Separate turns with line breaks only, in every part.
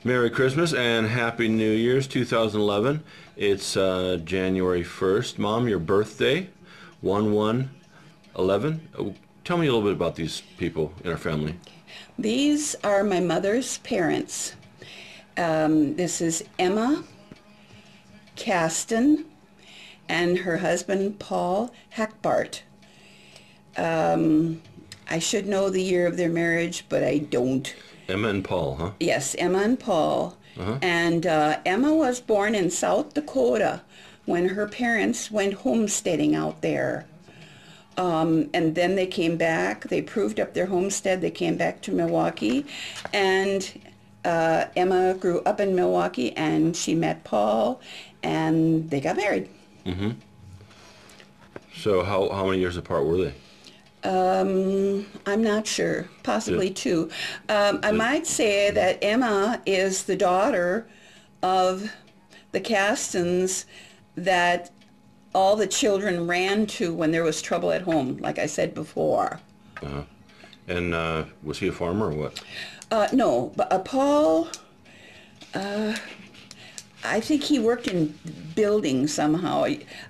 Merry Christmas and Happy New Year's 2011. It's January 1st. Mom, your birthday, 1/1/11. Tell me a little bit about these people in our family.
These are my mother's parents. This is Emma Kasten and her husband Paul Hackbarth. I should know the year of their marriage, but I don't.
Emma and Paul, huh?
Yes, Emma and Paul. And Emma was born in South Dakota when her parents went homesteading out there. And then they came back. They proved up their homestead. They came back to Milwaukee. And Emma grew up in Milwaukee, and she met Paul, and they got married.
So how many years apart were they?
I'm not sure. Possibly two. I might say that Emma is the daughter of the Kastens that all the children ran to when there was trouble at home, like I said before.
And was he a farmer or what?
No, but Paul, I think he worked in buildings somehow.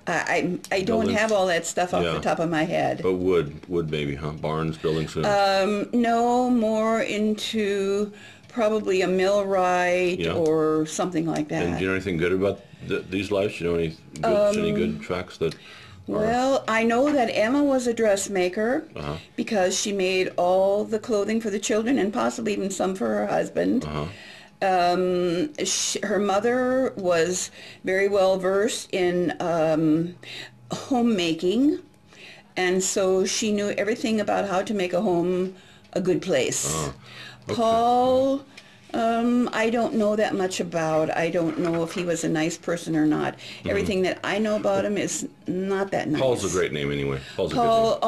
I don't
Buildings?
have all that stuff off the top of my head.
But wood maybe, huh? Barns, buildings?
No, more into probably a millwright or something like that.
And do you know anything good about these lives? Do you know any good facts that
Well, I know that Emma was a dressmaker because she made all the clothing for the children and possibly even some for her husband. Her mother was very well versed in homemaking, and so she knew everything about how to make a home a good place.
Okay.
Paul, I don't know that much about. I don't know if he was a nice person or not. Everything that I know about him is not that nice.
Paul's a great name anyway.
Paul,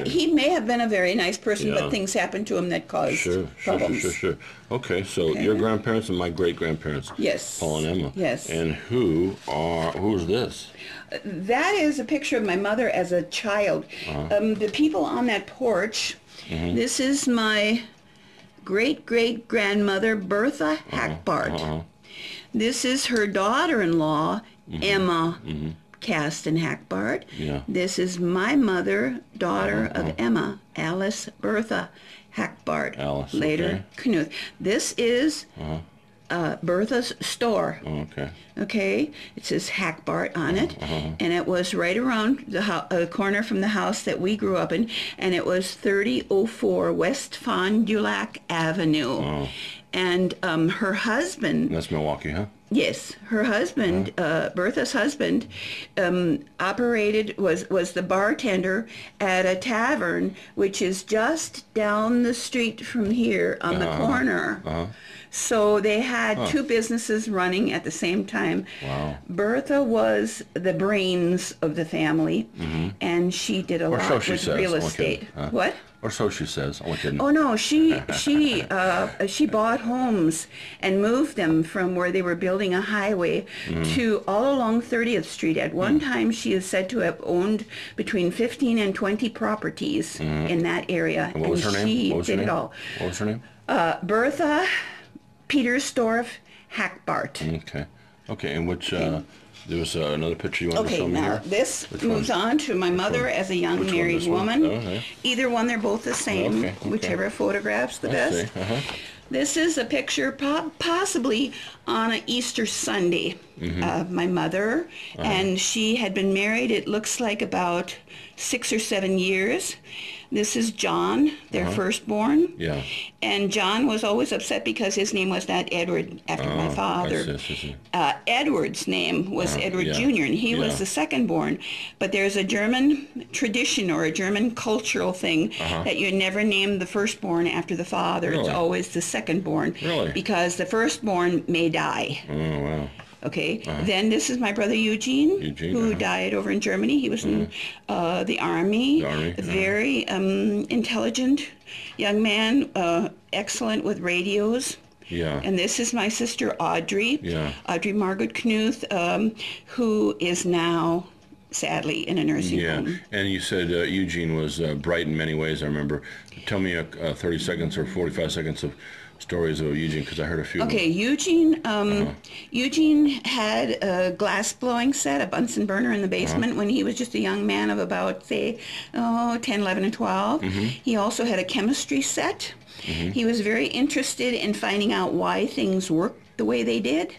he may have been a very nice person, but things happened to him that caused problems.
Sure. Okay, so your grandparents and my great-grandparents.
Yes.
Paul and Emma.
Yes.
And who's this?
That is a picture of my mother as a child. The people on that porch, this is my great-great-grandmother, Bertha Hackbarth. This is her daughter-in-law, Emma Kasten Hackbarth. This is my mother, daughter of Emma, Alice Bertha Hackbarth.
Alice,
later Knuth. This is Bertha's store. Okay, it says Hackbarth on it, and it was right around the corner from the house that we grew up in, and it was 3004 West Fond du Lac Avenue. And her husband...
That's Milwaukee, huh?
Yes, her husband, Bertha's husband, was the bartender at a tavern, which is just down the street from here on the corner. So they had two businesses running at the same time.
Wow.
Bertha was the brains of the family, and she did a lot with real estate. What?
Or so she says.
Oh no, she bought homes and moved them from where they were building a highway to all along 30th Street. At one time, she is said to have owned between 15 and 20 properties in that area.
And what was her name?
She did it all.
What was her name?
Bertha Petersdorf Hackbarth.
Okay, and which... there was another picture you wanted to show me here?
This moves on to my mother as a young married woman. Either one, they're both the same. Whichever photograph's the best. This is a picture possibly on an Easter Sunday of my mother, and she had been married, it looks like about 6 or 7 years. This is John, their firstborn. And John was always upset because his name was not Edward after my father. Edward's name was Edward Jr., and he was the second-born. But there's a German tradition or a German cultural thing that you never name the firstborn after the father. It's always the second-born. Because the firstborn may die. Okay, then this is my brother Eugene who died over in Germany. He was in the Army. Very intelligent young man, excellent with radios. And this is my sister Audrey, Audrey Margaret Knuth, who is now sadly in a nursing home.
And you said Eugene was bright in many ways, I remember. Tell me 30 seconds or 45 seconds of stories about Eugene, because I heard a few.
Okay, Eugene. Eugene had a glass blowing set, a Bunsen burner in the basement when he was just a young man of about, say, 10, 11, and 12. He also had a chemistry set. He was very interested in finding out why things worked the way they did,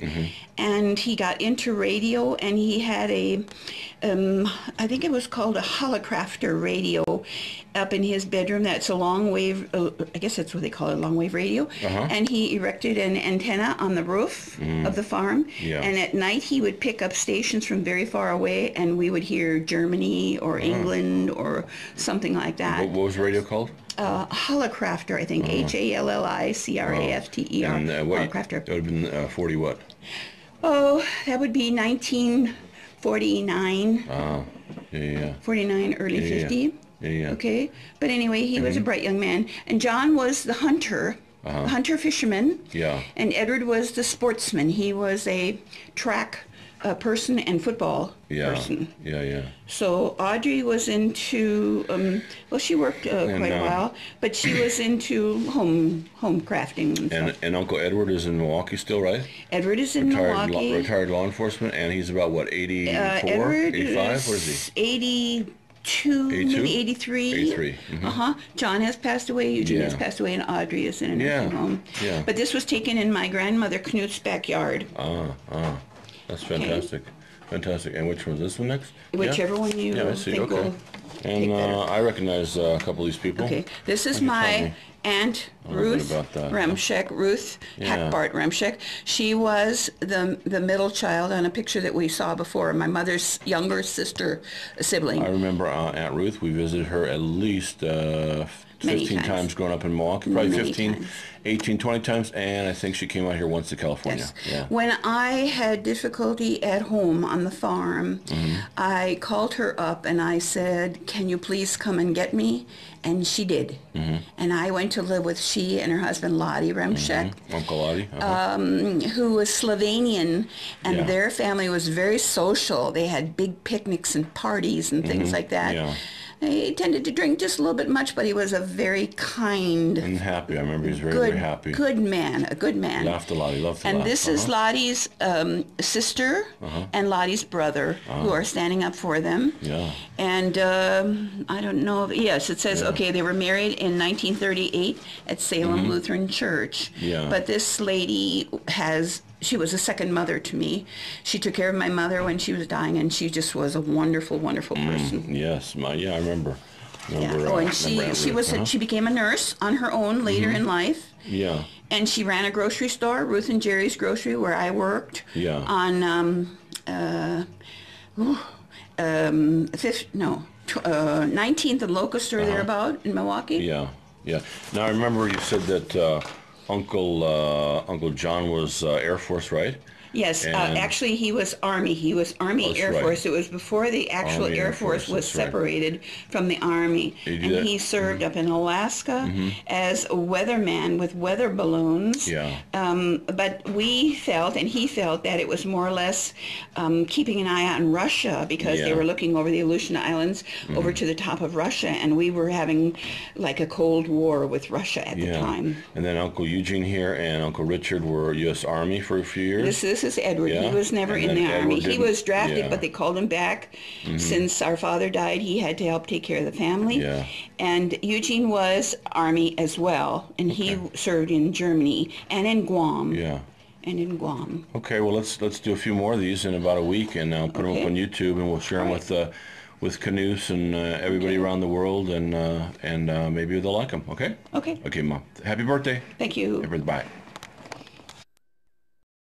and he got into radio, and he had a I think it was called a holocrafter radio up in his bedroom. That's a long wave, I guess that's what they call it, a long wave radio. And he erected an antenna on the roof of the farm, and at night he would pick up stations from very far away, and we would hear Germany or England or something like that.
What was the radio called?
Holocrafter, I think. Hallicrafter.
And
Holocrafter.
That would have been 40 what?
Oh, that would be 1949. 49, early 50. Okay. But anyway, he was a bright young man. And John was the hunter. Hunter-fisherman. And Edward was the sportsman. He was a track person and football person. So Audrey was into, well, she worked quite a while, but she was into home crafting and stuff.
And Uncle Edward is in Milwaukee still, right?
Edward is in Milwaukee.
Retired law enforcement, and he's about, what, 84,
Edward
85? What is he?
82, maybe 83.
83.
John has passed away, Eugene has passed away, and Audrey is in a nursing home. But this was taken in my grandmother Knuth's backyard.
That's fantastic. Fantastic. And which one's this one next?
Whichever one you think will.
And I recognize a couple of these people.
Okay. This is my Aunt Ruth Remscheck, Ruth Hackbarth Remscheck. She was the middle child on a picture that we saw before, my mother's younger sister, sibling.
I remember Aunt Ruth. We visited her at least 15 times growing up in Milwaukee, probably 15, 18, 20 times, and I think she came out here once to California.
When I had difficulty at home on the farm, I called her up and I said, "Can you please come and get me?" And she did. And I went to live with she and her husband, Lottie Remscheck.
Uncle Lottie.
Who was Slovenian, and their family was very social. They had big picnics and parties and things like that. He tended to drink just a little bit much, but he was a very kind
and happy. I remember he was very happy.
Good man, a good man.
Laughed a lot. He loved to laugh.
And this is Lottie's sister and Lottie's brother who are standing up for them. And I don't know if, yes, it says, okay, they were married in 1938 at Salem Lutheran Church. But this lady she was a second mother to me. She took care of my mother when she was dying, and she just was a wonderful, wonderful person.
Yes, I remember.
And she became a nurse on her own later in life. And she ran a grocery store, Ruth and Jerry's Grocery, where I worked. On 19th and Locust or thereabout in Milwaukee.
Now I remember you said that Uncle John was Air Force, right?
Yes, actually he was Army. He was Army Air Force. It was before the actual Air Force was separated from the Army. And he served up in Alaska as a weatherman with weather balloons. But we felt, and he felt, that it was more or less keeping an eye on Russia, because they were looking over the Aleutian Islands over to the top of Russia, and we were having like a Cold War with Russia at the time.
And then Uncle Eugene here and Uncle Richard were U.S. Army for a few years.
This is Edward. He was never in the Army. He was drafted, but they called him back. Since our father died, he had to help take care of the family. And Eugene was Army as well, and he served in Germany and in Guam. And in Guam.
Okay, well let's do a few more of these in about a week, and I'll put them up on YouTube, and we'll share them with Knuth and everybody around the world, and maybe they'll like them. Okay.
Okay.
Okay, Mom. Happy birthday.
Thank you.
Bye.